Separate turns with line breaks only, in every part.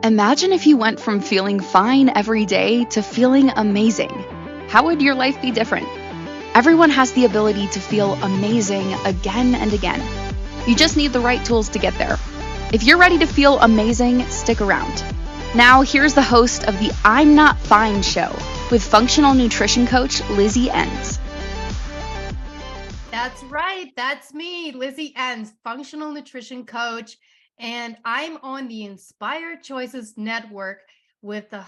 Imagine if you went from feeling fine every day to feeling amazing. How would your life be different? Everyone has the ability to feel amazing again and again. You just need the right tools to get there. If you're ready to feel amazing, stick around. Now, here's the host of the I'm Not Fine show with functional nutrition coach Lizzie Ens.
That's right. That's me, Lizzie Ens, functional nutrition coach. And I'm on the Inspired Choices Network with the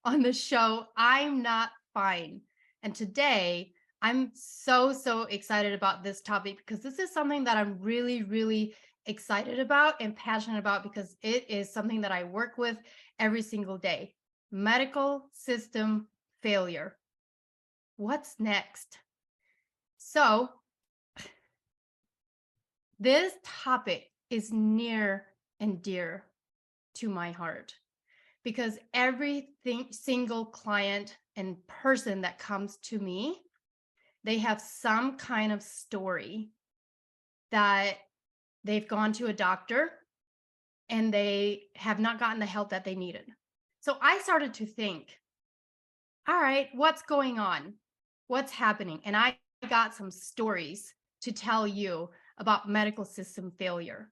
on the show, I'm Not Fine. And today, I'm so excited about this topic because this is something that I'm really excited about and passionate about because it is something that I work with every single day. Medical system failure. What's next? So, this topic is near and dear to my heart because single client and person that comes to me, they have some kind of story that they've gone to a doctor and they have not gotten the help that they needed. So I started to think, all right, what's going on? What's happening? And I got some stories to tell you about medical system failure.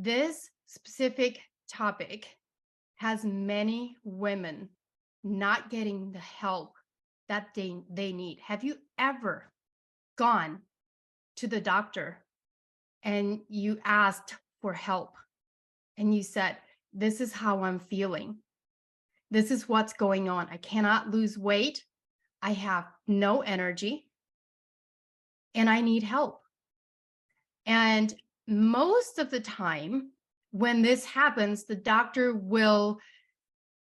This specific topic has many women not getting the help that they need. Have you ever gone to the doctor and you asked for help and you said, this is how I'm feeling. This is what's going on. I cannot lose weight. I have no energy and I need help. And most of the time when this happens, the doctor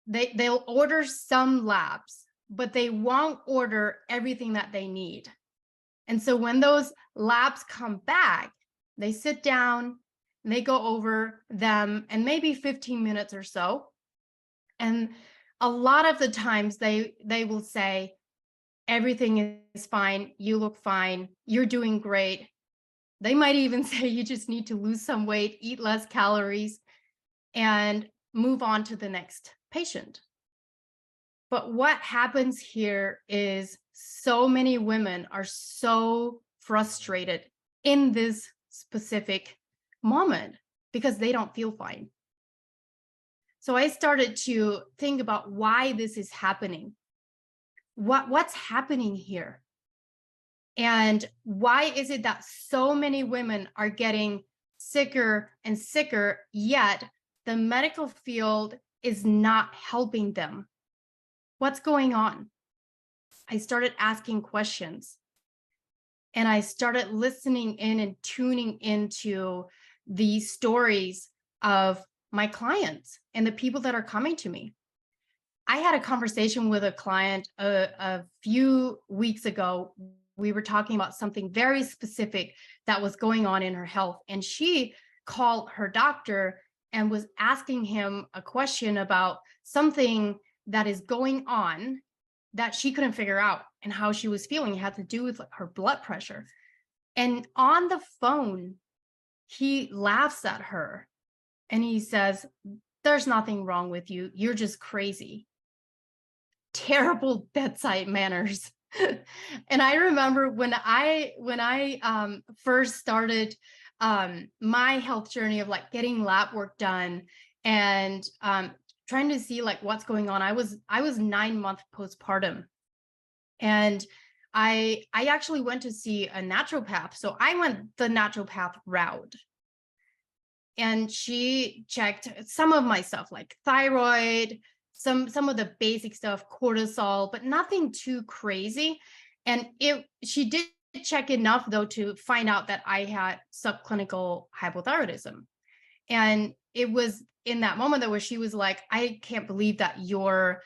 they'll order some labs, but they won't order everything that they need. And so when those labs come back, they sit down and they go over them in maybe 15 minutes or so. And a lot of the times they will say, everything is fine. You look fine. You're doing great. They might even say you just need to lose some weight, eat less calories, and move on to the next patient. But what happens here is so many women are so frustrated in this specific moment because they don't feel fine. So I started to think about why this is happening. What's happening here? And why is it that so many women are getting sicker and sicker, yet the medical field is not helping them? What's going on? I started asking questions and I started listening in and tuning into the stories of my clients and the people that are coming to me. I had a conversation with a client a few weeks ago. We were talking about something very specific that was going on in her health. And she called her doctor and was asking him a question about something that is going on that she couldn't figure out and how she was feeling. It had to do with her blood pressure. And on the phone, he laughs at her and he says, there's nothing wrong with you. You're just crazy. Terrible bedside manners. And I remember when I first started my health journey of like getting lab work done and trying to see like what's going on. I was 9 months postpartum, and I actually went to see a naturopath. So I went the naturopath route, and she checked some of my stuff like thyroid, some of the basic stuff, cortisol, but nothing too crazy. And she did check enough though to find out that I had subclinical hypothyroidism. And it was in that moment that where she was like, I can't believe that you're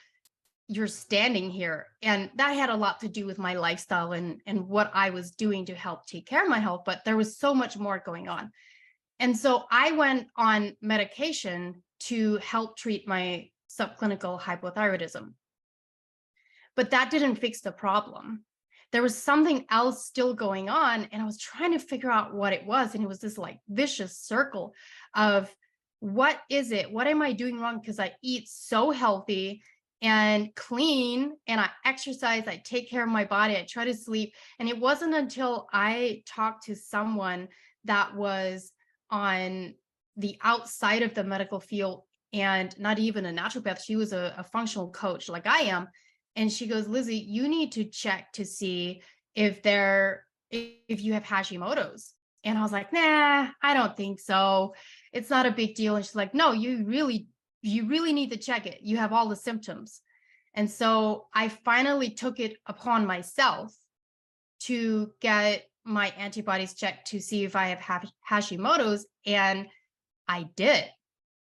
standing here. And that had a lot to do with my lifestyle and what I was doing to help take care of my health. But there was so much more going on. And so I went on medication to help treat my subclinical hypothyroidism. But that didn't fix the problem. There was something else still going on, and I was trying to figure out what it was. And it was this like vicious circle of what is it? What am I doing wrong? Because I eat so healthy and clean, and I exercise, I take care of my body, I try to sleep. And it wasn't until I talked to someone that was on the outside of the medical field and not even a naturopath. She was a functional coach like I am. And she goes, Lizzie, you need to check to see if you have Hashimoto's. And I was like, nah, I don't think so. It's not a big deal. And she's like, no, you really need to check it. You have all the symptoms. And so I finally took it upon myself to get my antibodies checked to see if I have Hashimoto's. And I did.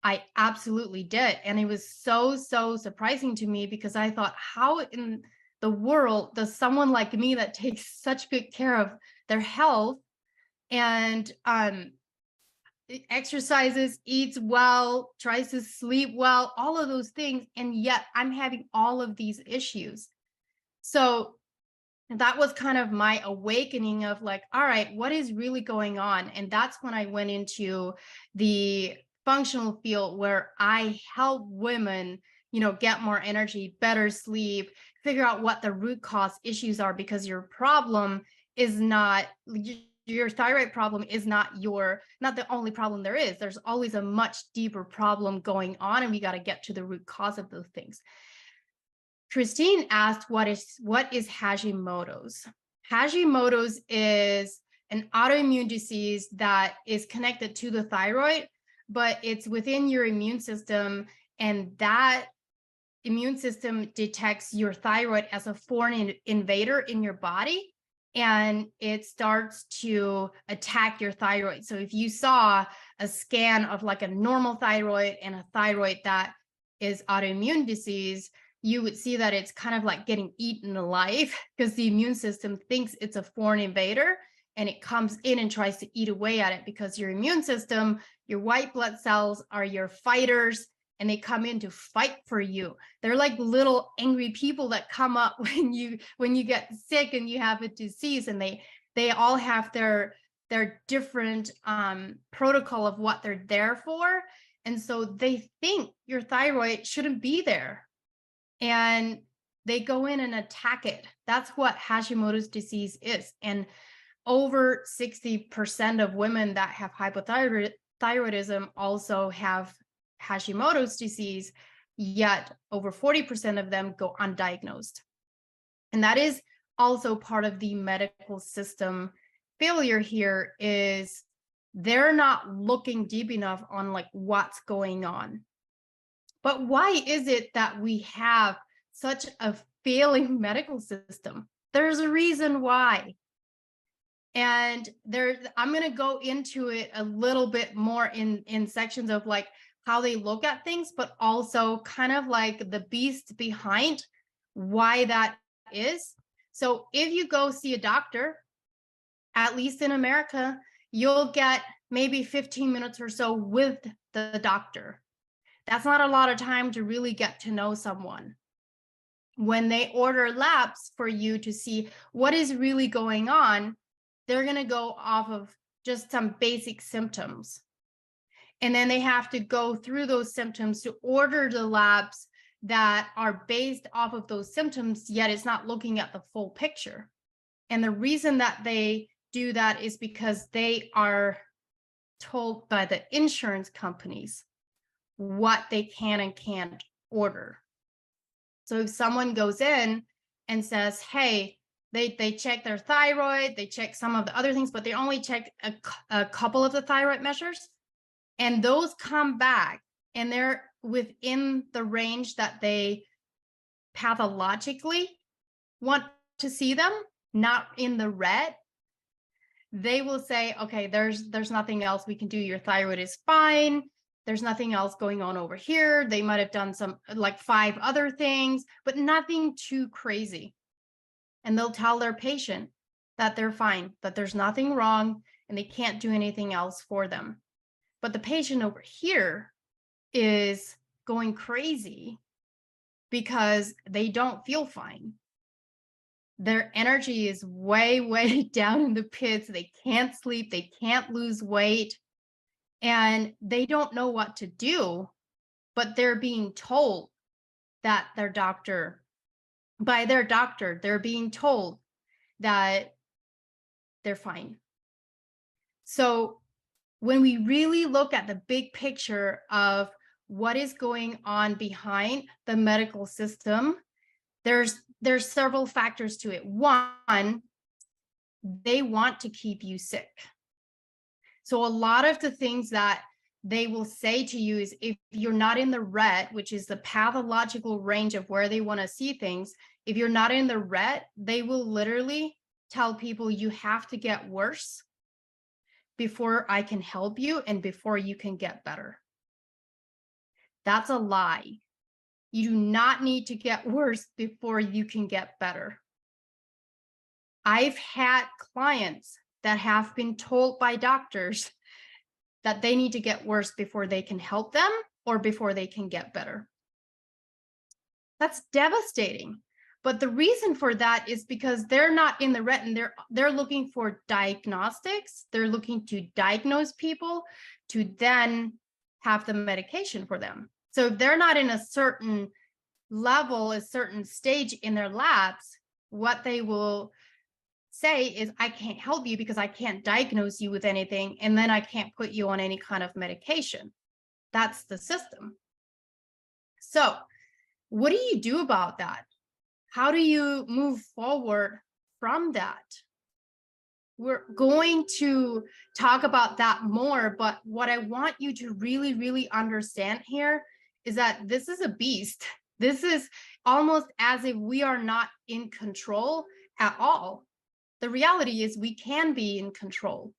I absolutely did. And it was so surprising to me, because I thought, how in the world does someone like me that takes such good care of their health and exercises, eats well, tries to sleep well, all of those things, and yet I'm having all of these issues? So that was kind of my awakening of like, all right, what is really going on? And that's when I went into the functional field, where I help women, get more energy, better sleep, figure out what the root cause issues are, because your problem is not your thyroid problem is not the only problem there is. There's always a much deeper problem going on, and we got to get to the root cause of those things. Christine asked, what is Hashimoto's? Hashimoto's is an autoimmune disease that is connected to the thyroid, but it's within your immune system, and that immune system detects your thyroid as a foreign invader in your body, and it starts to attack your thyroid. So if you saw a scan of like a normal thyroid and a thyroid that is autoimmune disease, you would see that it's kind of like getting eaten alive, because the immune system thinks it's a foreign invader, and it comes in and tries to eat away at it, because your immune system, your white blood cells are your fighters, and they come in to fight for you. They're like little angry people that come up when you get sick and you have a disease, and they all have their different protocol of what they're there for. And so they think your thyroid shouldn't be there, and they go in and attack it. That's what Hashimoto's disease is. And over 60% of women that have hypothyroidism also have Hashimoto's disease, yet over 40% of them go undiagnosed. And that is also part of the medical system failure here, is they're not looking deep enough on like what's going on. But why is it that we have such a failing medical system? There's a reason why. And I'm going to go into it a little bit more in sections of like how they look at things, but also kind of like the beast behind why that is. So if you go see a doctor, at least in America, you'll get maybe 15 minutes or so with the doctor. That's not a lot of time to really get to know someone. When they order labs for you to see what is really going on, they're going to go off of just some basic symptoms. And then they have to go through those symptoms to order the labs that are based off of those symptoms, yet it's not looking at the full picture. And the reason that they do that is because they are told by the insurance companies what they can and can't order. So if someone goes in and says, hey, they check their thyroid, they check some of the other things, but they only check a couple of the thyroid measures, and those come back and they're within the range that they pathologically want to see them, not in the red, they will say, okay, there's nothing else we can do. Your thyroid is fine. There's nothing else going on over here. They might have done some like 5 other things, but nothing too crazy. And they'll tell their patient that they're fine, that there's nothing wrong, and they can't do anything else for them. But the patient over here is going crazy because they don't feel fine. Their energy is way down in the pits. They can't sleep. They can't lose weight. and they don't know what to do, but they're being told that by their doctor, they're being told that they're fine. So when we really look at the big picture of what is going on behind the medical system, there's several factors to it. One, they want to keep you sick. So a lot of the things that they will say to you is, if you're not in the red, which is the pathological range of where they want to see things, if you're not in the red, they will literally tell people you have to get worse before I can help you and before you can get better. That's a lie. You do not need to get worse before you can get better. I've had clients that have been told by doctors that they need to get worse before they can help them or before they can get better. That's devastating. But the reason for that is because they're not in the red, and they're looking for diagnostics. They're looking to diagnose people to then have the medication for them. So if they're not in a certain level, a certain stage in their labs, what they will say is, I can't help you because I can't diagnose you with anything, and then I can't put you on any kind of medication. That's the system. So what do you do about that? How do you move forward from that? We're going to talk about that more, but what I want you to really, really understand here is that this is a beast. This is almost as if we are not in control at all. The reality is we can be in control.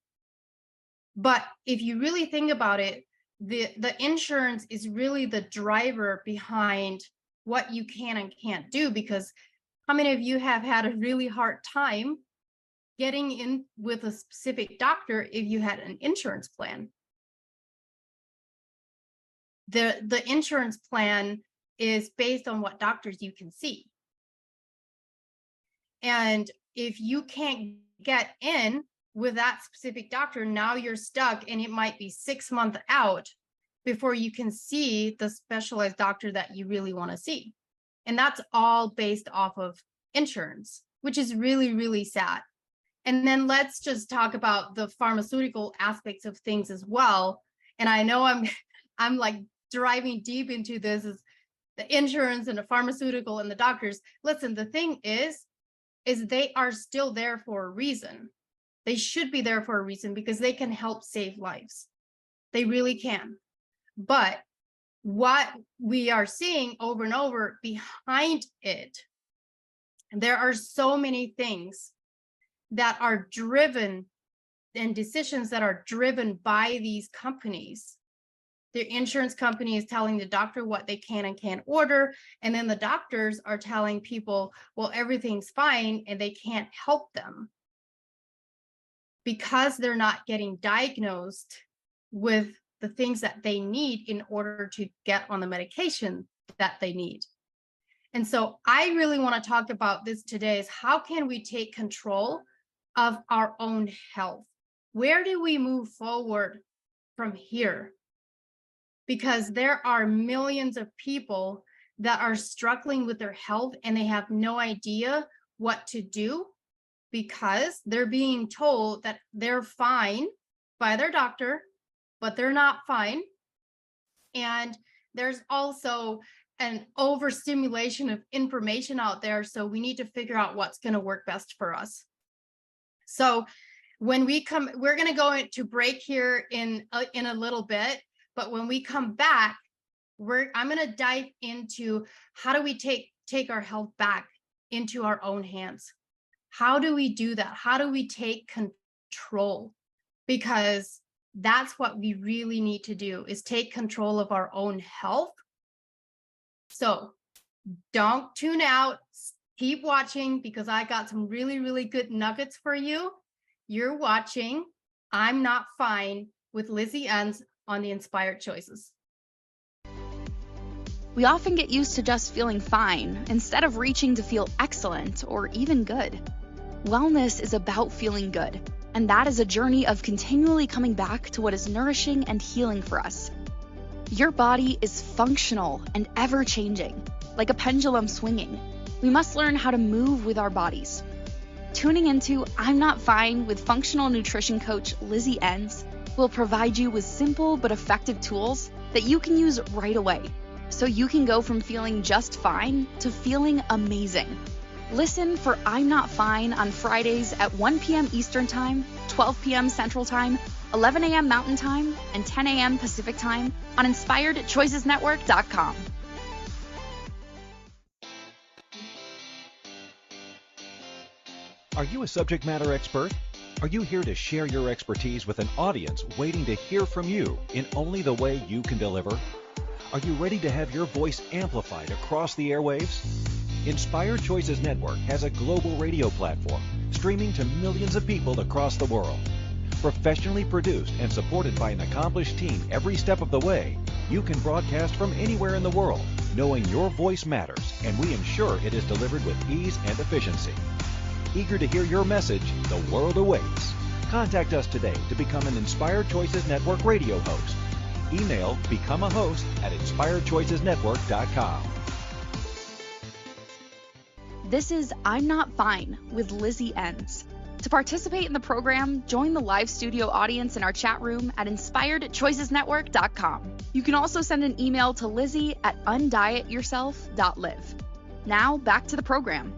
But if you really think about it, the insurance is really the driver behind what you can and can't do, because how many of you have had a really hard time getting in with a specific doctor if you had an insurance plan? The insurance plan is based on what doctors you can see. And if you can't get in with that specific doctor, now you're stuck, and it might be 6 months out before you can see the specialized doctor that you really want to see. And that's all based off of insurance, which is really, really sad. And then let's just talk about the pharmaceutical aspects of things as well. And I know I'm like driving deep into this, is the insurance and the pharmaceutical and the doctors. Listen, the thing is they are still there for a reason. They should be there for a reason, because they can help save lives. They really can. But what we are seeing over and over behind it, there are so many things that are driven, and decisions that are driven by these companies. The insurance company is telling the doctor what they can and can't order, and then the doctors are telling people, well, everything's fine, and they can't help them because they're not getting diagnosed with the things that they need in order to get on the medication that they need. And so I really want to talk about this today, is how can we take control of our own health? Where do we move forward from here? Because there are millions of people that are struggling with their health, and they have no idea what to do, because they're being told that they're fine by their doctor, but they're not fine. And there's also an overstimulation of information out there. So we need to figure out what's going to work best for us. So when we come, we're going to go into break here in a little bit. But when we come back, I'm going to dive into how do we take our health back into our own hands? How do we do that? How do we take control? Because that's what we really need to do, is take control of our own health. So don't tune out. Keep watching, because I got some really, really good nuggets for you. You're watching I'm Not Fine with Lizzie Ens on the Inspired Choices.
We often get used to just feeling fine instead of reaching to feel excellent or even good. Wellness is about feeling good. And that is a journey of continually coming back to what is nourishing and healing for us. Your body is functional and ever-changing, like a pendulum swinging. We must learn how to move with our bodies. Tuning into I'm Not Fine with functional nutrition coach Lizzie Ens will provide you with simple but effective tools that you can use right away, so you can go from feeling just fine to feeling amazing. Listen for I'm Not Fine on Fridays at 1 p.m. Eastern Time, 12 p.m. Central Time, 11 a.m. Mountain Time, and 10 a.m. Pacific Time on InspiredChoicesNetwork.com.
Are you a subject matter expert? Are you here to share your expertise with an audience waiting to hear from you in only the way you can deliver? Are you ready to have your voice amplified across the airwaves? Inspired Choices Network has a global radio platform streaming to millions of people across the world. Professionally produced and supported by an accomplished team every step of the way, you can broadcast from anywhere in the world, knowing your voice matters, and we ensure it is delivered with ease and efficiency. Eager to hear your message, the world awaits. Contact us today to become an Inspired Choices Network radio host. Email becomeahost@inspiredchoicesnetwork.com.
This is I'm Not Fine with Lizzie Ens. To participate in the program, join the live studio audience in our chat room at InspiredChoicesNetwork.com. You can also send an email to Lizzie@undietyourself.live. Now, back to the program.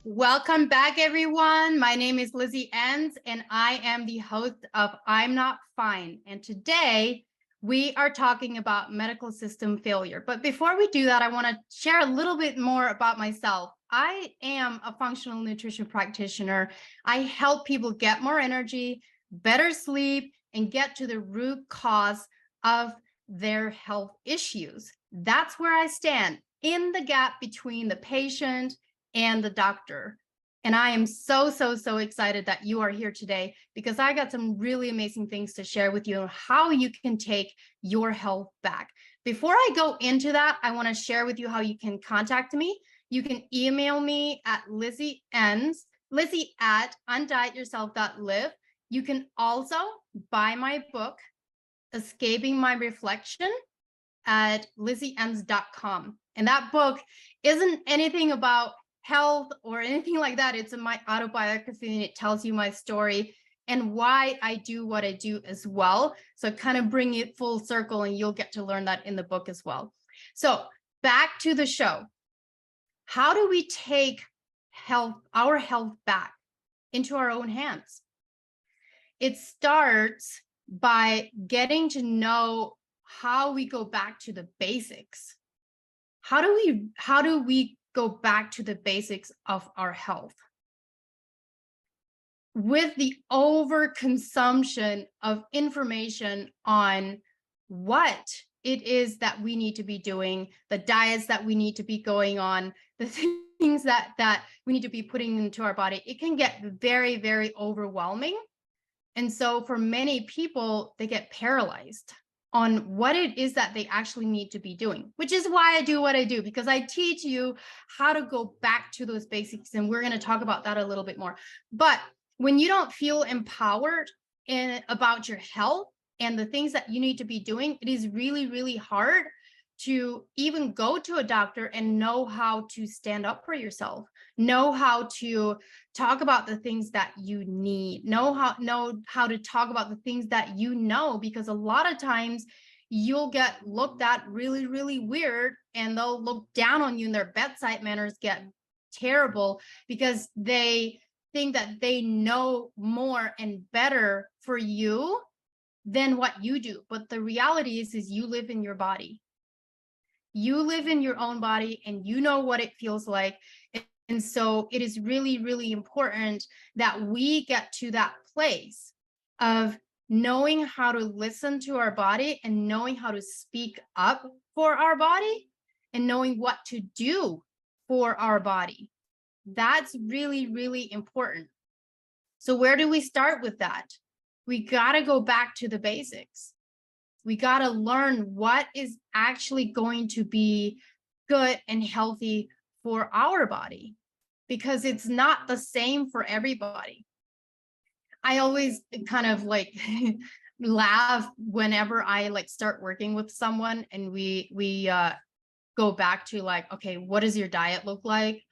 Welcome back, everyone. My name is Lizzie Ens, and I am the host of I'm Not Fine. And today we are talking about medical system failure. But before we do that, I want to share a little bit more about myself. I am a functional nutrition practitioner. I help people get more energy, better sleep, and get to the root cause of their health issues. That's where I stand, in the gap between the patient and the doctor. And I am so excited that you are here today, because I got some really amazing things to share with you on how you can take your health back. Before I go into that, I want to share with you how you can contact me. You can email me at Lizzie at undietyourself.live. You can also buy my book, Escaping My Reflection, at lizzieens.com. And that book isn't anything about health or anything like that. It's my autobiography, and it tells you my story and why I do what I do as well. So kind of bring it full circle, and you'll get to learn that in the book as well. So back to the show. How do we take our health back into our own hands? It starts by getting to know how we go back to the basics. How do we go back to the basics of our health? With the overconsumption of information on what it is that we need to be doing, the diets that we need to be going on, the things that we need to be putting into our body, it can get very overwhelming. And so for many people, they get paralyzed on what it is that they actually need to be doing, which is why I do what I do, because I teach you how to go back to those basics. And we're going to talk about that a little bit more. But when you don't feel empowered about your health and the things that you need to be doing, it is really hard to even go to a doctor and know how to stand up for yourself, know how to talk about the things that you need, know how to talk about the things that you know, because a lot of times you'll get looked at really weird, and they'll look down on you, and their bedside manners get terrible because they think that they know more and better for you than what you do. But the reality is you live in your body. You live in your own body, and you know what it feels like. And so it is really important that we get to that place of knowing how to listen to our body, and knowing how to speak up for our body, and knowing what to do for our body. That's really important. So where do we start with that? We got to go back to the basics. We got to learn what is actually going to be good and healthy for our body, because it's not the same for everybody. I always kind of like laugh whenever I like start working with someone and we go back to like, okay, what does your diet look like?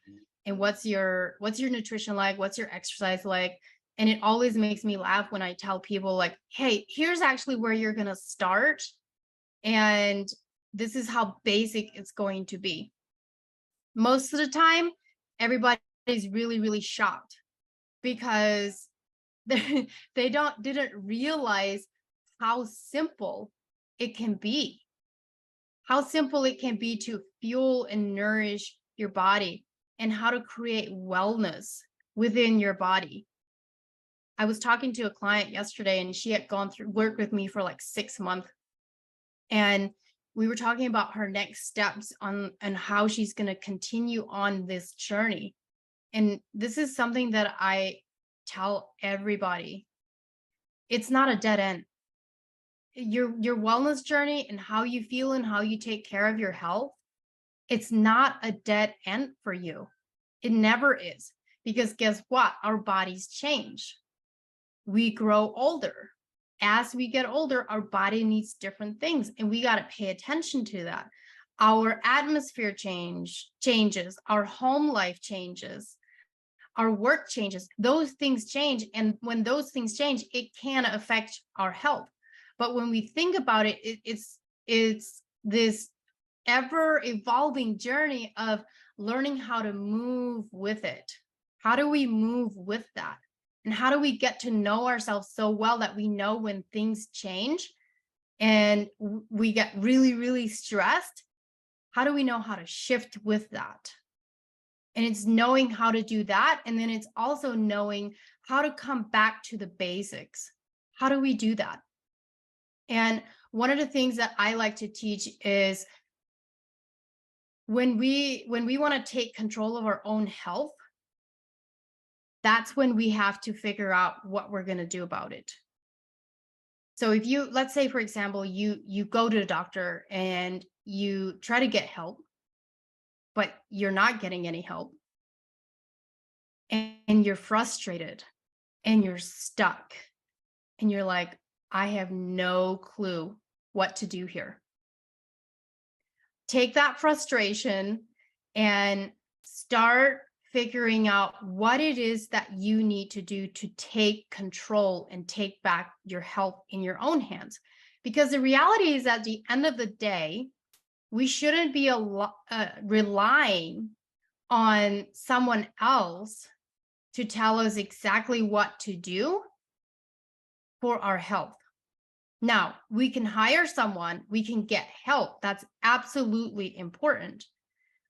And what's your nutrition like? What's your exercise like? And it always makes me laugh when I tell people like, hey, here's actually where you're going to start. And this is how basic it's going to be. Most of the time, everybody's really, really shocked because they didn't realize how simple it can be. How simple it can be to fuel and nourish your body and how to create wellness within your body. I was talking to a client yesterday and she had worked with me for like 6 months. And we were talking about her next steps and how she's going to continue on this journey. And this is something that I tell everybody. It's not a dead end. Your wellness journey and how you feel and how you take care of your health, it's not a dead end for you. It never is. Because guess what? Our bodies change. We grow older. As we get older, our body needs different things, and we got to pay attention to that. Our atmosphere changes, our home life changes, our work changes. Those things change, and when those things change, it can affect our health. But when we think about it, it's this ever evolving journey of learning how to move with it. How do we move with that? And how do we get to know ourselves so well that we know when things change and we get really, really stressed? How do we know how to shift with that? And it's knowing how to do that. And then it's also knowing how to come back to the basics. How do we do that? And one of the things that I like to teach is when we want to take control of our own health, that's when we have to figure out what we're going to do about it. So if you, let's say, for example, you go to the doctor and you try to get help, but you're not getting any help, and you're frustrated and you're stuck and you're like, I have no clue what to do here. Take that frustration and start figuring out what it is that you need to do to take control and take back your health in your own hands. Because the reality is, at the end of the day, we shouldn't be relying on someone else to tell us exactly what to do for our health. Now, we can hire someone, we can get help. That's absolutely important.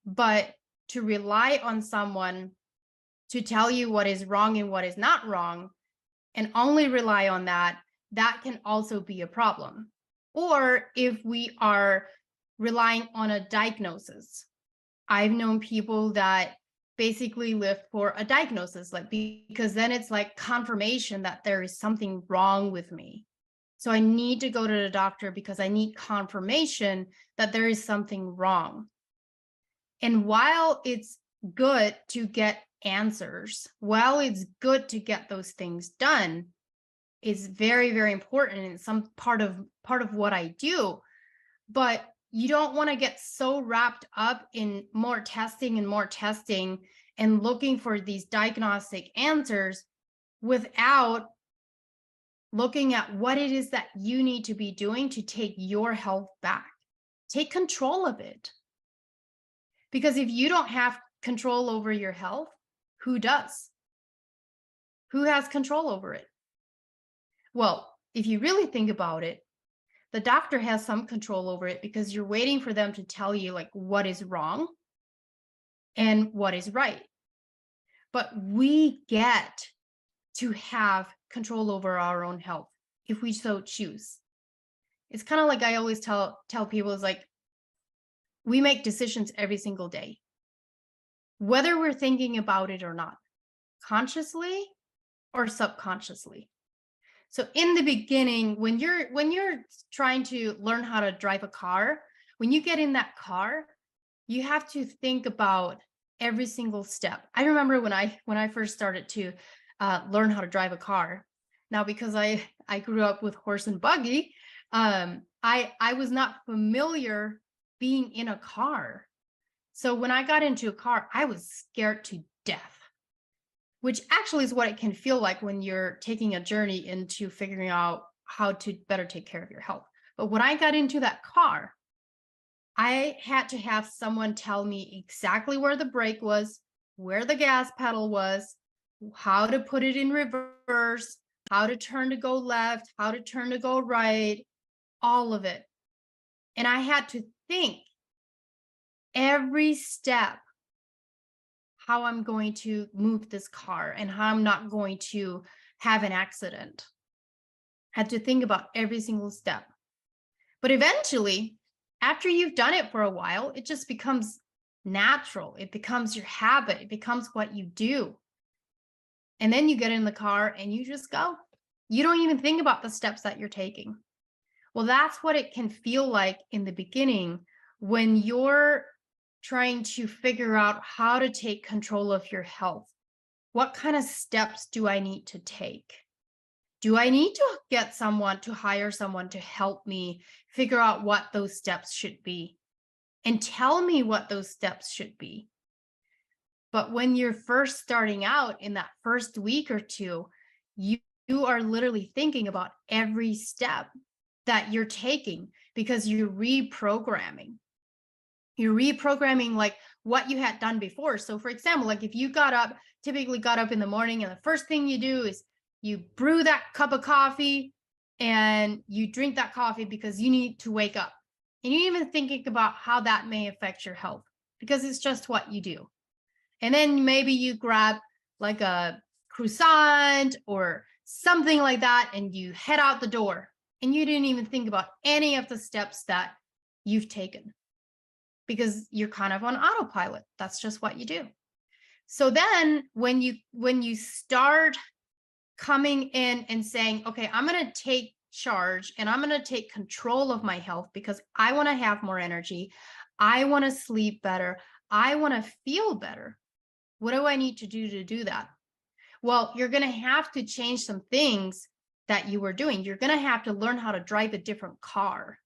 But to rely on someone to tell you what is wrong and what is not wrong, and only rely on that, that can also be a problem. Or if we are relying on a diagnosis, I've known people that basically live for a diagnosis, like, because then it's like confirmation that there is something wrong with me. So I need to go to the doctor because I need confirmation that there is something wrong. And while it's good to get answers, while it's good to get those things done, it's very, very important and some part of what I do. But you don't want to get so wrapped up in more testing and looking for these diagnostic answers without looking at what it is that you need to be doing to take your health back. Take control of it. Because if you don't have control over your health, who does? Who has control over it? Well, if you really think about it, the doctor has some control over it because you're waiting for them to tell you like what is wrong and what is right. But we get to have control over our own health if we so choose. It's kind of like I always tell people, is like, we make decisions every single day, whether we're thinking about it or not, consciously or subconsciously. So in the beginning, when you're trying to learn how to drive a car, when you get in that car, you have to think about every single step. I remember when I first started to learn how to drive a car, Now, because I grew up with horse and buggy, I was not familiar being in a car. So when I got into a car, I was scared to death, which actually is what it can feel like when you're taking a journey into figuring out how to better take care of your health. But when I got into that car, I had to have someone tell me exactly where the brake was, where the gas pedal was, how to put it in reverse, how to turn to go left, how to turn to go right, all of it. And I had to think every step how I'm going to move this car and how I'm not going to have an accident. I had to think about every single step. But eventually, after you've done it for a while, it just becomes natural. It becomes your habit. It becomes what you do. And then you get in the car and you just go. You don't even think about the steps that you're taking. Well, that's what it can feel like in the beginning when you're trying to figure out how to take control of your health. What kind of steps do I need to take? Do I need to hire someone to help me figure out what those steps should be and tell me what those steps should be? But when you're first starting out in that first week or two, you are literally thinking about every step that you're taking because you're reprogramming. You're reprogramming like what you had done before. So for example, like if you typically got up in the morning and the first thing you do is you brew that cup of coffee and you drink that coffee because you need to wake up. And you're even thinking about how that may affect your health because it's just what you do. And then maybe you grab like a croissant or something like that and you head out the door and you didn't even think about any of the steps that you've taken because you're kind of on autopilot. That's just what you do. So then when you start coming in and saying, okay, I'm going to take charge and I'm going to take control of my health because I want to have more energy. I want to sleep better. I want to feel better. What do I need to do that? Well, you're going to have to change some things that you were doing. You're going to have to learn how to drive a different car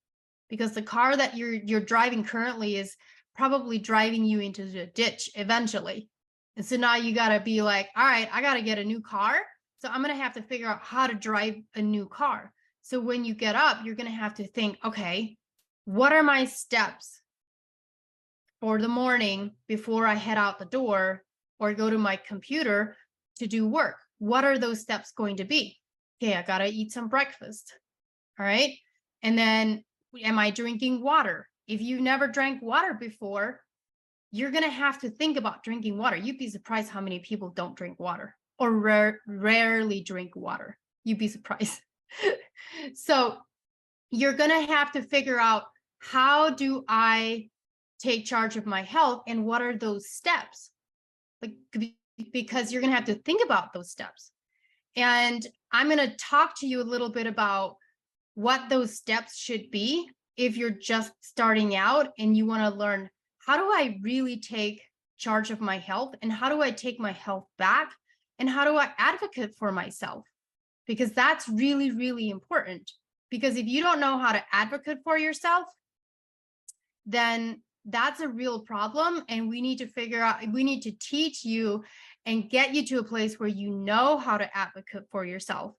because the car that you're driving currently is probably driving you into the ditch eventually. And so now you got to be like, all right, I got to get a new car. So I'm going to have to figure out how to drive a new car. So when you get up, you're going to have to think, okay, what are my steps for the morning before I head out the door or go to my computer to do work? What are those steps going to be? Okay, I got to eat some breakfast. All right. And then am I drinking water? If you've never drank water before, you're going to have to think about drinking water. You'd be surprised how many people don't drink water or rarely drink water. You'd be surprised. So you're going to have to figure out, how do I take charge of my health and what are those steps? Like, because you're going to have to think about those steps. And I'm going to talk to you a little bit about what those steps should be if you're just starting out and you want to learn, how do I really take charge of my health and how do I take my health back and how do I advocate for myself? Because that's really, really important. Because if you don't know how to advocate for yourself, then that's a real problem. And we need to teach you and get you to a place where you know how to advocate for yourself.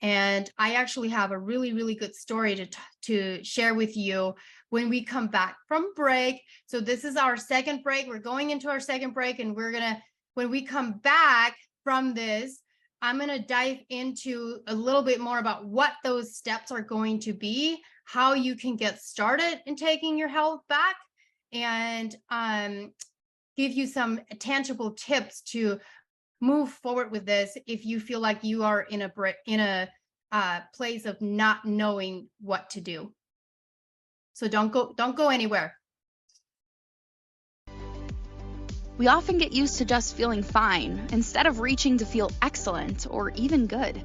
And I actually have a really, really good story to share with you when we come back from break. So this is our second break. We're going into our second break, and when we come back from this, I'm going to dive into a little bit more about what those steps are going to be, how you can get started in taking your health back, and give you some tangible tips to move forward with this if you feel like you are in a place of not knowing what to do. So don't go anywhere.
We often get used to just feeling fine instead of reaching to feel excellent or even good.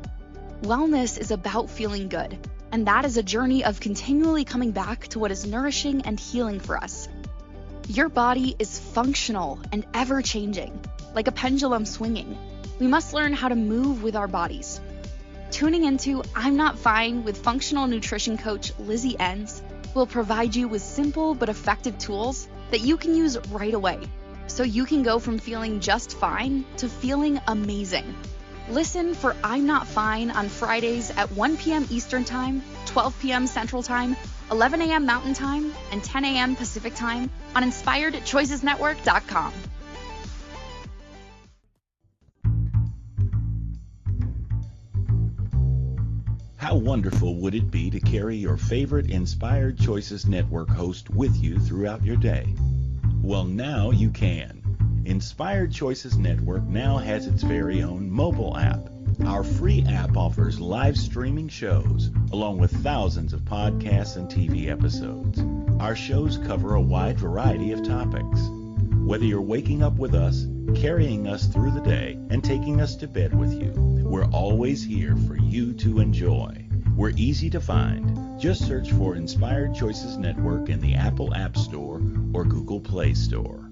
Wellness is about feeling good, and that is a journey of continually coming back to what is nourishing and healing for us. Your body is functional and ever-changing, like a pendulum swinging. We must learn how to move with our bodies. Tuning into I'm Not Fine with functional nutrition coach Lizzie Ens will provide you with simple but effective tools that you can use right away so you can go from feeling just fine to feeling amazing. Listen for I'm Not Fine on Fridays at 1 p.m. Eastern Time, 12 p.m. Central Time, 11 a.m. Mountain Time, and 10 a.m. Pacific Time on InspiredChoicesNetwork.com.
How wonderful would it be to carry your favorite Inspired Choices Network host with you throughout your day? Well, now you can. Inspired Choices Network now has its very own mobile app. Our free app offers live streaming shows, along with thousands of podcasts and TV episodes. Our shows cover a wide variety of topics. Whether you're waking up with us, carrying us through the day, and taking us to bed with you, we're always here for you to enjoy. We're easy to find. Just search for Inspired Choices Network in the Apple App Store or Google Play Store.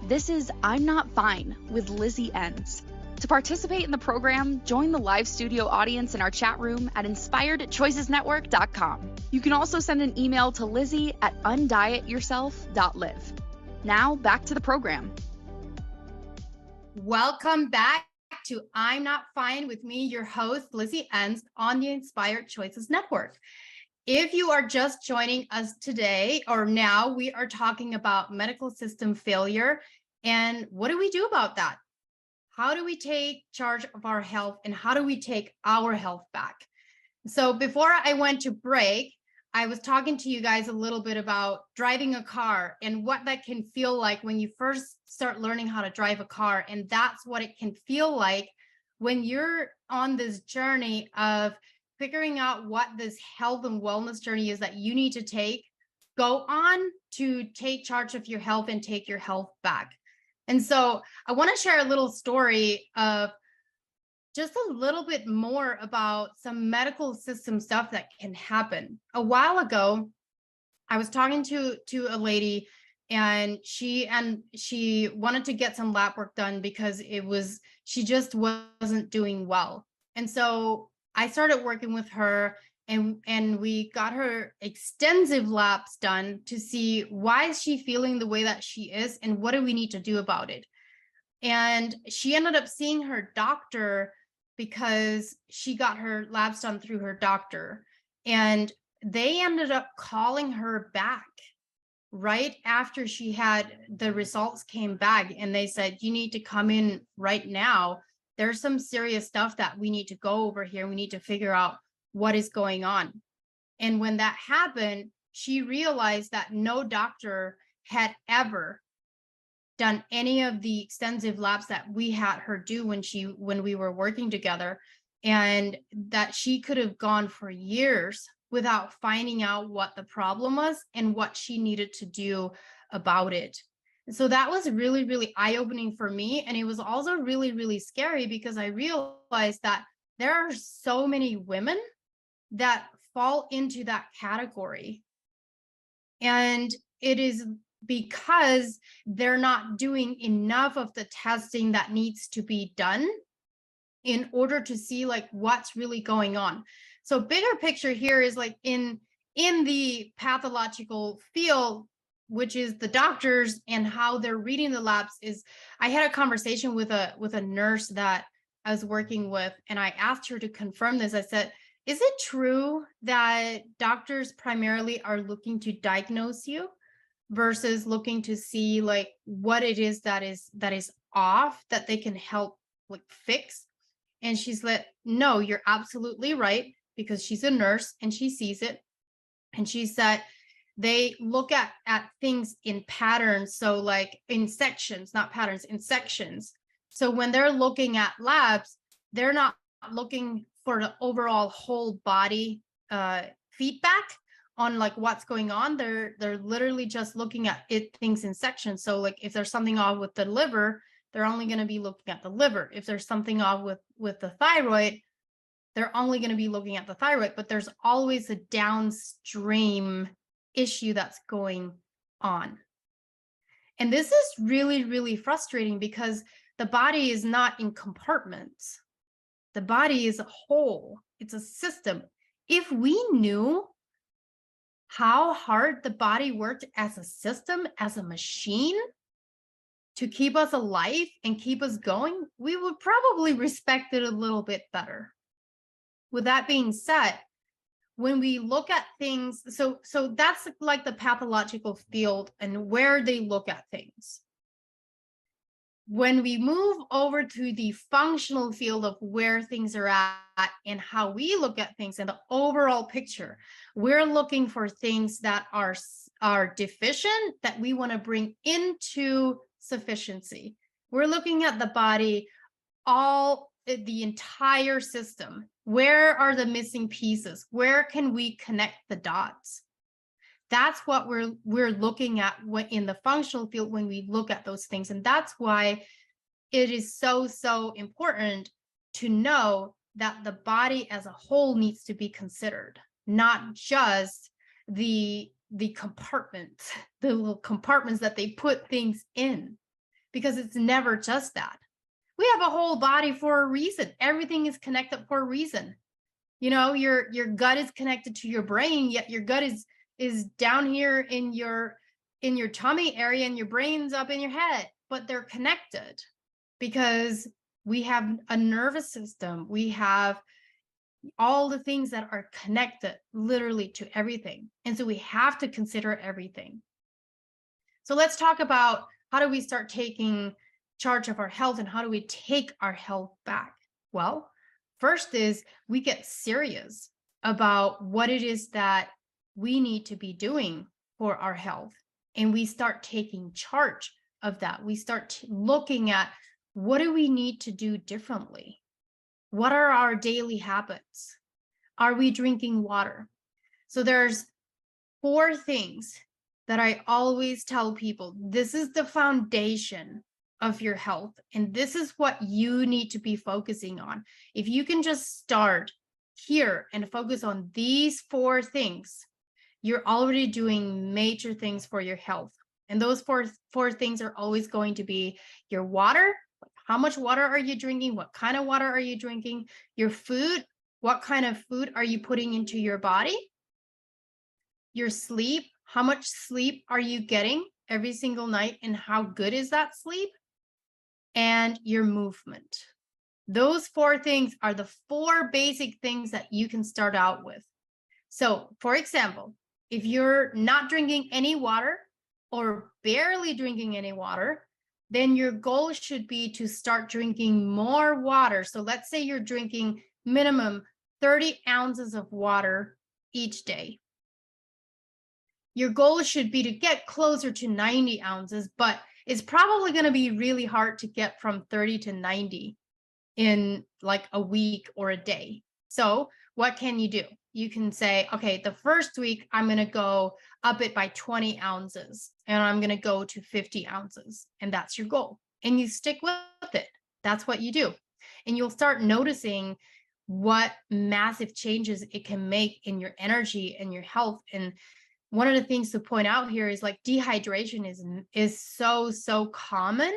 This is I'm Not Fine with Lizzie Ens. To participate in the program, join the live studio audience in our chat room at InspiredChoicesNetwork.com. You can also send an email to Lizzie at undietyourself.live. Now, back to the program.
Welcome back to I'm Not Fine with me, your host, Lizzie Ens, on the Inspired Choices Network. If you are just joining us today or now, we are talking about medical system failure and what do we do about that? How do we take charge of our health and how do we take our health back? So before I went to break, I was talking to you guys a little bit about driving a car and what that can feel like when you first start learning how to drive a car. And that's what it can feel like when you're on this journey of figuring out what this health and wellness journey is that you need to go on to take charge of your health and take your health back. And so I want to share a little story of just a little bit more about some medical system stuff that can happen. A while ago, I was talking to a lady and she wanted to get some lab work done because she just wasn't doing well. And so I started working with her and we got her extensive labs done to see why is she feeling the way that she is and what do we need to do about it. And she ended up seeing her doctor because she got her labs done through her doctor. And they ended up calling her back right after she had the results came back. And they said, you need to come in right now. There's some serious stuff that we need to go over here. We need to figure out what is going on. And when that happened, she realized that no doctor had ever done any of the extensive labs that we had her do when we were working together, and that she could have gone for years without finding out what the problem was and what she needed to do about it. So that was really, really eye-opening for me. And it was also really, really scary because I realized that there are so many women that fall into that category. And it is because they're not doing enough of the testing that needs to be done in order to see like what's really going on. So bigger picture here is like in the pathological field, which is the doctors and how they're reading the labs, is I had a conversation with a nurse that I was working with, and I asked her to confirm this. I said, is it true that doctors primarily are looking to diagnose you versus looking to see like what it is that is off that they can help like fix? And she's like, no, you're absolutely right, because she's a nurse and she sees it. And she said they look at things in patterns. So like in sections, not patterns, in sections. So when they're looking at labs, they're not looking for the overall whole body feedback on like what's going on. They're literally just looking at things in sections. So like if there's something off with the liver, they're only going to be looking at the liver. If there's something off with the thyroid, they're only going to be looking at the thyroid. But there's always a downstream issue that's going on. And this is really, really frustrating because the body is not in compartments. The body is a whole. It's a system. If we knew how hard the body worked as a system, as a machine to keep us alive and keep us going, we would probably respect it a little bit better. With that being said, when we look at things, so that's like the pathological field and where they look at things. When we move over to the functional field of where things are at and how we look at things and the overall picture, we're looking for things that are deficient that we want to bring into sufficiency. We're looking at the body, the entire system. Where are the missing pieces? Where can we connect the dots? That's what we're looking at in the functional field when we look at those things. And that's why it is so important to know that the body as a whole needs to be considered, not just the compartments, the little compartments that they put things in, because it's never just that. We have a whole body for a reason. Everything is connected for a reason. You know, your gut is connected to your brain, yet your gut is down here in your tummy area and your brain's up in your head, but they're connected because we have a nervous system. We have all the things that are connected literally to everything. And so we have to consider everything. So let's talk about how do we start taking charge of our health and how do we take our health back? Well, first is we get serious about what it is that we need to be doing for our health. And we start taking charge of that. We start looking at what do we need to do differently? What are our daily habits? Are we drinking water? So there's 4 things that I always tell people. This is the foundation of your health. And this is what you need to be focusing on. If you can just start here and focus on these 4 things, you're already doing major things for your health. And those four things are always going to be your water. How much water are you drinking? What kind of water are you drinking? Your food. What kind of food are you putting into your body? Your sleep. How much sleep are you getting every single night? And how good is that sleep? And your movement. Those 4 things are the 4 basic things that you can start out with. So, for example, if you're not drinking any water or barely drinking any water, then your goal should be to start drinking more water. So let's say you're drinking minimum 30 ounces of water each day. Your goal should be to get closer to 90 ounces, but it's probably going to be really hard to get from 30 to 90 in like a week or a day. So what can you do? You can say, okay, the first week, I'm going to go up it by 20 ounces and I'm going to go to 50 ounces. And that's your goal. And you stick with it. That's what you do. And you'll start noticing what massive changes it can make in your energy and your health. And one of the things to point out here is like dehydration is so common.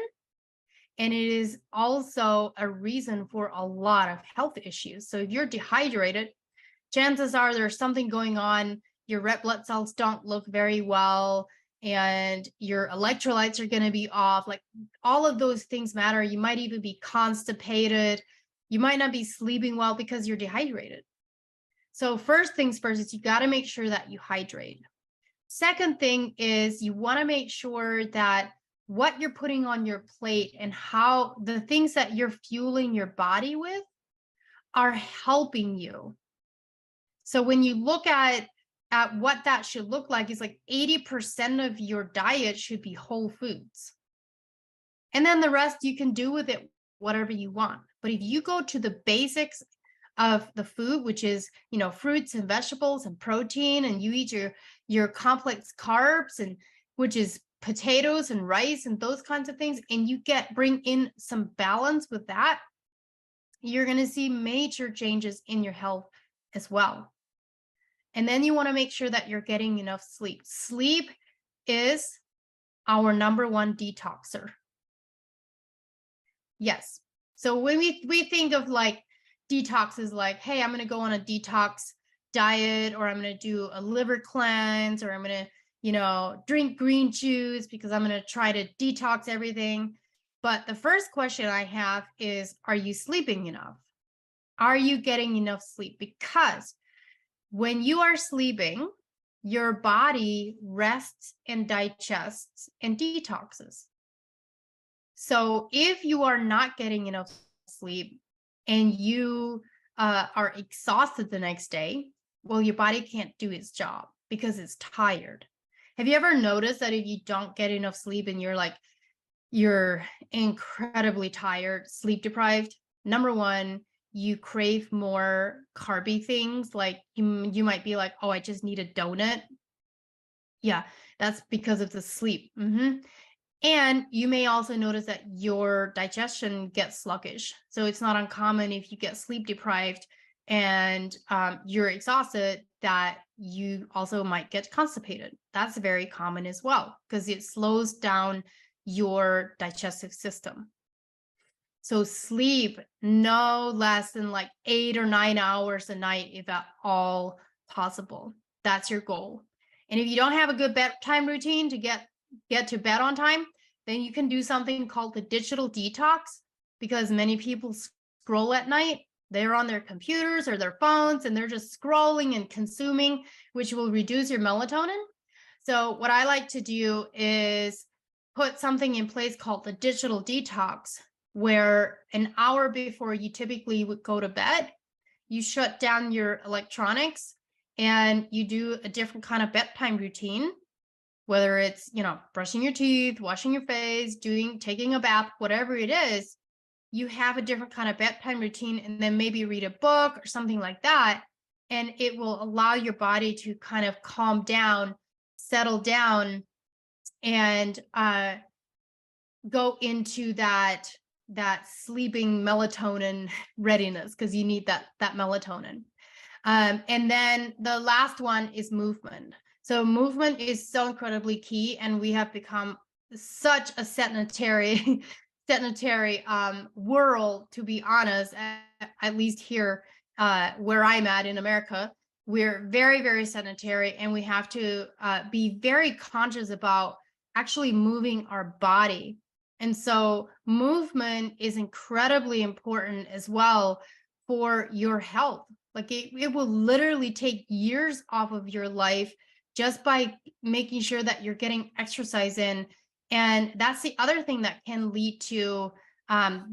And it is also a reason for a lot of health issues. So if you're dehydrated, chances are there's something going on. Your red blood cells don't look very well, and your electrolytes are going to be off. Like all of those things matter. You might even be constipated. You might not be sleeping well because you're dehydrated. So first things first is you got to make sure that you hydrate. Second thing is you want to make sure that what you're putting on your plate and how the things that you're fueling your body with are helping you. So when you look at what that should look like, it's like 80% of your diet should be whole foods. And then the rest you can do with it whatever you want. But if you go to the basics of the food, which is, fruits and vegetables and protein, and you eat your complex carbs, and which is potatoes and rice and those kinds of things, and you bring in some balance with that, you're going to see major changes in your health as well. And then you want to make sure that you're getting enough sleep. Sleep is our number 1 detoxer. Yes. So when we think of like detoxes like, hey, I'm going to go on a detox diet, or I'm going to do a liver cleanse, or I'm going to, drink green juice because I'm going to try to detox everything. But the first question I have is, are you sleeping enough? Are you getting enough sleep? Because when you are sleeping, your body rests and digests and detoxes. So if you are not getting enough sleep and you are exhausted the next day, well, your body can't do its job because it's tired. Have you ever noticed that if you don't get enough sleep and you're incredibly tired, sleep deprived? Number one, you crave more carby things. Like you might be like, oh, I just need a donut. Yeah, that's because of the sleep. And you may also notice that your digestion gets sluggish. So it's not uncommon if you get sleep deprived and you're exhausted that you also might get constipated. That's very common as well because it slows down your digestive system. So sleep no less than like 8 or 9 hours a night, if at all possible. That's your goal. And if you don't have a good bedtime routine to get to bed on time, then you can do something called the digital detox, because many people scroll at night. They're on their computers or their phones and they're just scrolling and consuming, which will reduce your melatonin. So what I like to do is put something in place called the digital detox, where an hour before you typically would go to bed, you shut down your electronics and you do a different kind of bedtime routine, whether it's, brushing your teeth, washing your face, taking a bath, whatever it is. You have a different kind of bedtime routine, and then maybe read a book or something like that. And it will allow your body to kind of calm down, settle down, and go into that sleeping melatonin readiness, because you need that melatonin. And then the last one is movement. So movement is so incredibly key, and we have become such a sedentary world, to be honest. At least here where I'm at in America, we're very, very sedentary, and we have to be very conscious about actually moving our body. And so movement is incredibly important as well for your health. Like it will literally take years off of your life just by making sure that you're getting exercise in. And that's the other thing that can lead to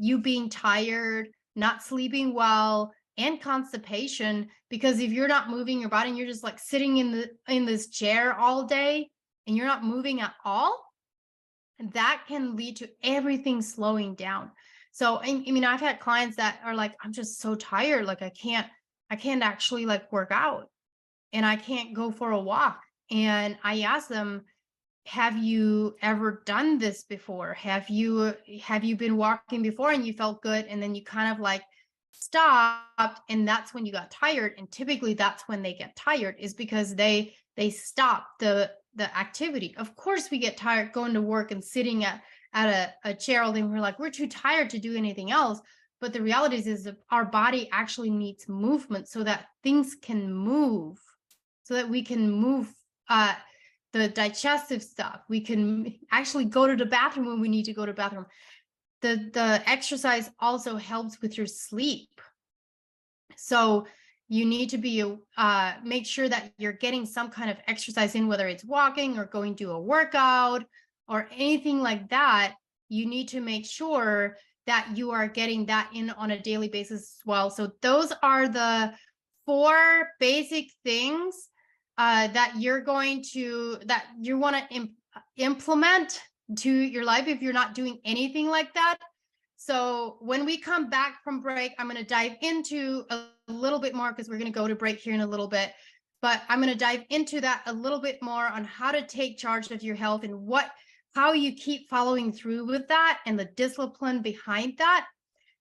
you being tired, not sleeping well, and constipation. Because if you're not moving your body and you're just like sitting in this chair all day and you're not moving at all, that can lead to everything slowing down. So, I mean, I've had clients that are like, I'm just so tired. Like I can't actually like work out, and I can't go for a walk. And I ask them, have you ever done this before? Have you been walking before and you felt good, and then you kind of like stopped, and that's when you got tired? And typically that's when they get tired, is because they stop the activity. Of course we get tired going to work and sitting at a chair all day. We're too tired to do anything else. But the reality is that our body actually needs movement so that things can move, so that we can move the digestive stuff. We can actually go to the bathroom when we need to go to the bathroom. The exercise also helps with your sleep. So you need to be make sure that you're getting some kind of exercise in, whether it's walking or going to a workout or anything like that. You need to make sure that you are getting that in on a daily basis as well. So those are the 4 basic things that you want to implement to your life if you're not doing anything like that. So when we come back from break, I'm going to dive into a little bit more, because we're going to go to break here in a little bit. But I'm going to dive into that a little bit more on how to take charge of your health and how you keep following through with that and the discipline behind that.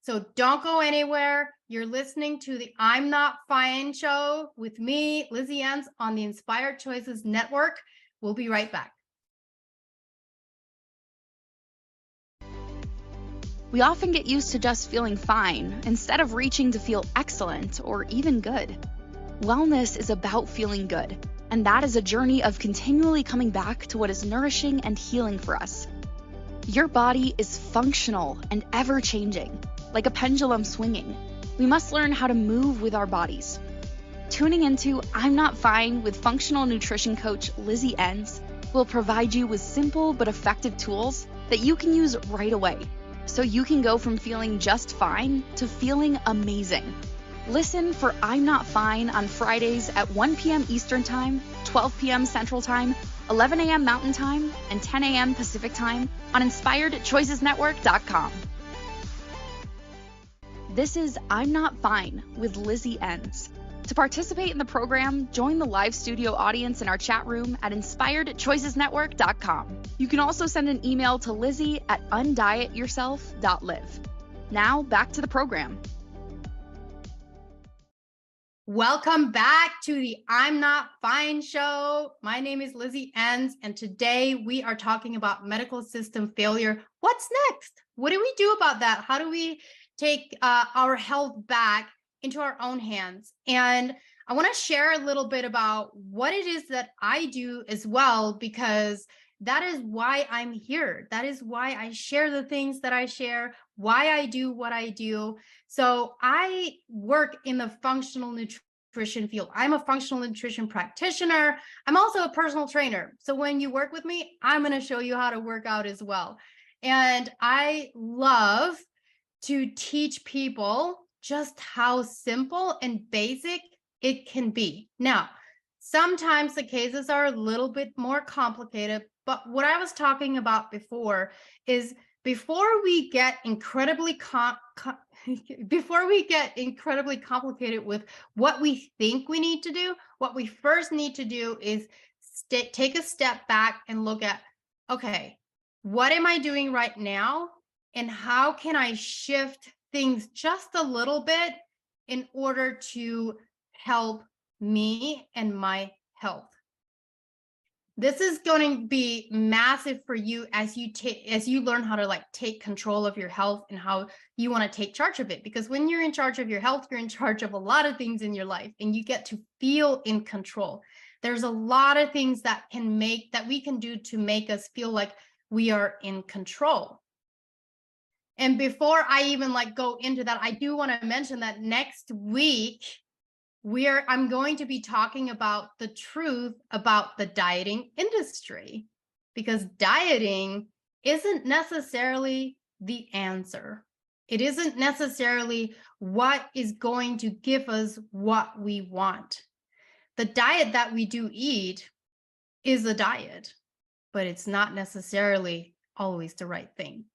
So don't go anywhere. You're listening to the I'm Not Fine show with me, Lizzie Ens, on the Inspired Choices Network. We'll be right back.
We often get used to just feeling fine instead of reaching to feel excellent or even good. Wellness is about feeling good, and that is a journey of continually coming back to what is nourishing and healing for us. Your body is functional and ever-changing, like a pendulum swinging. We must learn how to move with our bodies. Tuning into I'm Not Fine with functional nutrition coach Lizzie Ens will provide you with simple but effective tools that you can use right away, so you can go from feeling just fine to feeling amazing. Listen for I'm Not Fine on Fridays at 1 p.m. Eastern Time, 12 p.m. Central Time, 11 a.m. Mountain Time, and 10 a.m. Pacific Time on InspiredChoicesNetwork.com. This is I'm Not Fine with Lizzie Ens. To participate in the program, join the live studio audience in our chat room at InspiredChoicesNetwork.com. You can also send an email to Lizzie at undietyourself.live. Now, back to the program.
Welcome back to the I'm Not Fine show. My name is Lizzie Ens, and today we are talking about medical system failure. What's next? What do we do about that? How do we take our health back into our own hands? And I want to share a little bit about what it is that I do as well, because that is why I'm here. That is why I share the things that I share, why I do what I do. So I work in the functional nutrition field. I'm a functional nutrition practitioner. I'm also a personal trainer. So when you work with me, I'm going to show you how to work out as well. And I love to teach people just how simple and basic it can be. Now, sometimes the cases are a little bit more complicated, but what I was talking about before is before we get incredibly complicated with what we think we need to do, what we first need to do is take a step back and look at, okay, what am I doing right now? And how can I shift things just a little bit in order to help me and my health? This is going to be massive for you as you learn how to take control of your health and how you want to take charge of it. Because when you're in charge of your health, you're in charge of a lot of things in your life, and you get to feel in control. There's a lot of things that we can do to make us feel like we are in control. And before I even go into that, I do want to mention that next week I'm going to be talking about the truth about the dieting industry, because dieting isn't necessarily the answer. It isn't necessarily what is going to give us what we want. The diet that we do eat is a diet, but it's not necessarily always the right thing.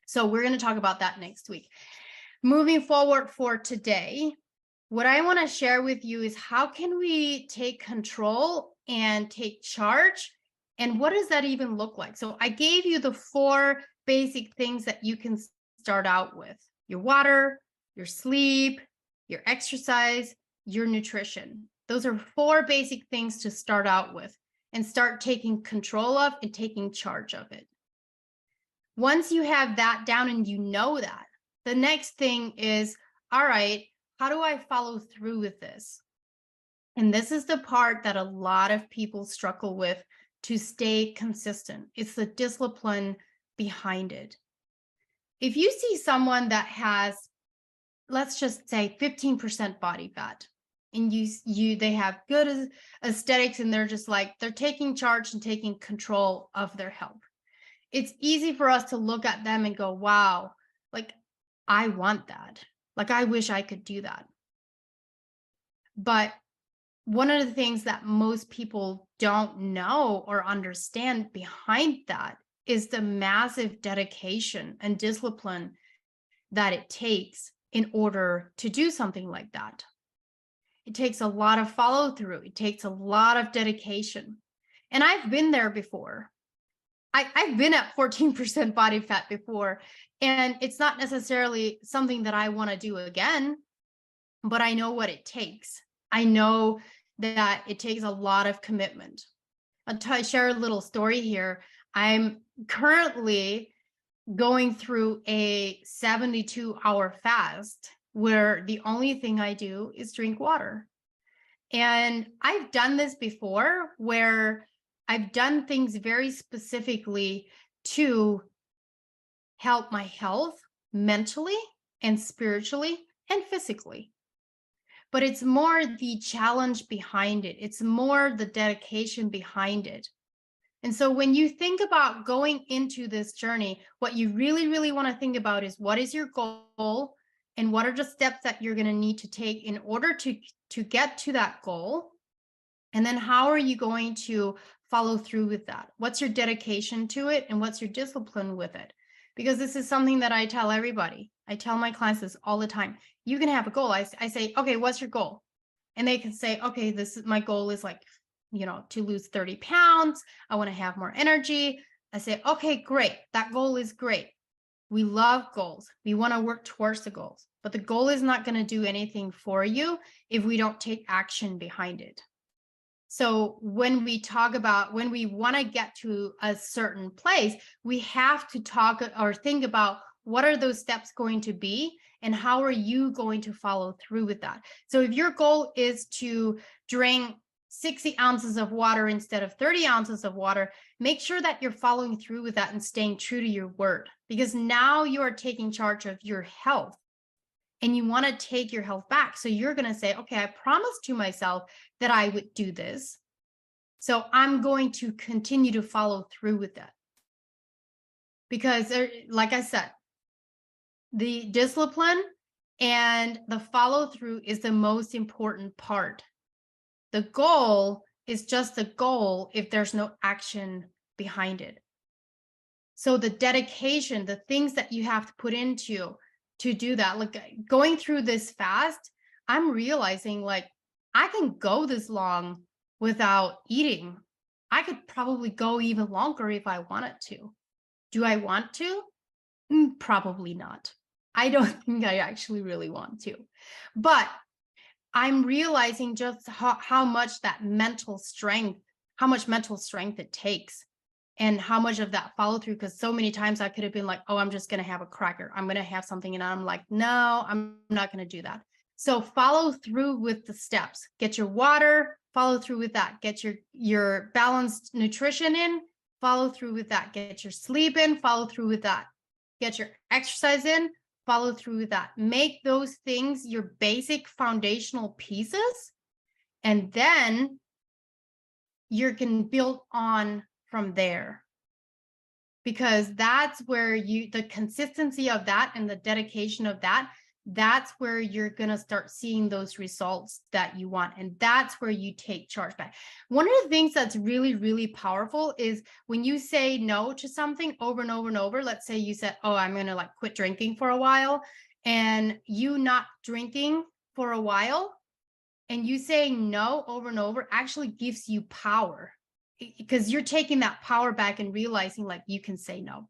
So we're going to talk about that next week. Moving forward for today, what I want to share with you is how can we take control and take charge, and what does that even look like? So I gave you the 4 basic things that you can start out with: your water, your sleep, your exercise, your nutrition. Those are 4 basic things to start out with and start taking control of and taking charge of it. Once you have that down and you know that, the next thing is, all right, how do I follow through with this? And this is the part that a lot of people struggle with to stay consistent. It's the discipline behind it. If you see someone that has, let's just say 15% body fat, and they have good aesthetics, and they're just they're taking charge and taking control of their health, it's easy for us to look at them and go, wow, I want that. I wish I could do that. But one of the things that most people don't know or understand behind that is the massive dedication and discipline that it takes in order to do something like that. It takes a lot of follow through. It takes a lot of dedication. And I've been there before. I've been at 14% body fat before, and it's not necessarily something that I want to do again, but I know what it takes. I know that it takes a lot of commitment. I'll share a little story here. I'm currently going through a 72-hour fast where the only thing I do is drink water. And I've done this before where I've done things very specifically to help my health mentally and spiritually and physically. But it's more the challenge behind it. It's more the dedication behind it. And so when you think about going into this journey, what you really, really want to think about is what is your goal and what are the steps that you're going to need to take in order to get to that goal? And then how are you going to follow through with that? What's your dedication to it and what's your discipline with it? Because this is something that I tell everybody. I tell my clients this all the time. You can have a goal. I say, okay, what's your goal? And they can say, okay, this is my goal is like, to lose 30 pounds. I want to have more energy. I say, okay, great. That goal is great. We love goals. We want to work towards the goals, but the goal is not going to do anything for you if we don't take action behind it. So when we talk about when we want to get to a certain place, we have to talk or think about what are those steps going to be and how are you going to follow through with that? So if your goal is to drink 60 ounces of water instead of 30 ounces of water, make sure that you're following through with that and staying true to your word, because now you are taking charge of your health and you want to take your health back. So you're going to say, okay, I promised to myself that I would do this. So I'm going to continue to follow through with that. Because like I said, the discipline and the follow through is the most important part. The goal is just a goal if there's no action behind it. So the dedication, the things that you have to put into to do that, like going through this fast, I'm realizing like I can go this long without eating. I could probably go even longer if I wanted to. Do I want to? Probably not. I don't think I actually really want to. But I'm realizing just how much that mental strength, how much mental strength it takes and how much of that follow through. Because so many times I could have been like, oh, I'm just going to have a cracker. I'm going to have something. And I'm like, no, I'm not going to do that. So follow through with the steps. Get your water, follow through with that. Get your balanced nutrition in, follow through with that. Get your sleep in, follow through with that. Get your exercise in, follow through with that. Make those things your basic foundational pieces, and then you can build on from there. Because that's where the consistency of that and the dedication of that's where you're going to start seeing those results that you want. And that's where you take charge back. One of the things that's really, really powerful is when you say no to something over and over and over. Let's say you said, oh, I'm going to like quit drinking for a while, and you not drinking for a while and you saying no over and over actually gives you power, because you're taking that power back and realizing like you can say no.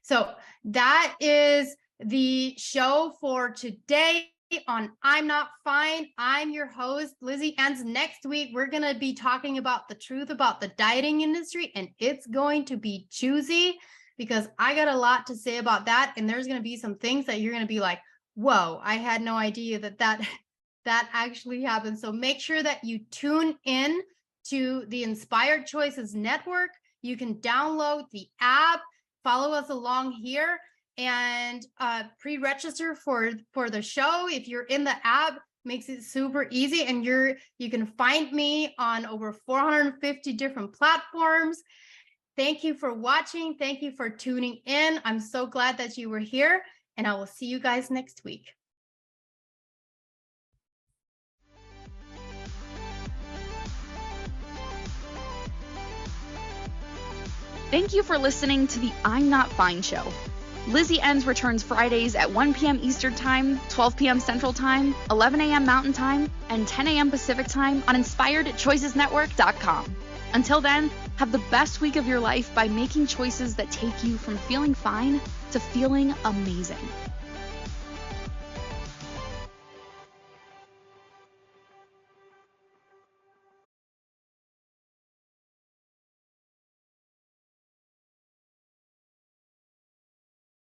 So that is the show for today on I'm Not Fine. I'm your host, Lizzie Ens. Next week, we're going to be talking about the truth about the dieting industry, and it's going to be juicy because I got a lot to say about that. And there's going to be some things that you're going to be like, whoa, I had no idea that actually happened. So make sure that you tune in to the Inspired Choices Network. You can download the app, follow us along here, and pre-register for the show. If you're in the app, makes it super easy, and you can find me on over 450 different platforms. Thank you for watching. Thank you for tuning in. I'm so glad that you were here, and I will see you guys next week.
Thank you for listening to the I'm Not Fine show. Lizzie Ens returns Fridays at 1 p.m. Eastern Time, 12 p.m. Central Time, 11 a.m. Mountain Time, and 10 a.m. Pacific Time on InspiredChoicesNetwork.com. Until then, have the best week of your life by making choices that take you from feeling fine to feeling amazing.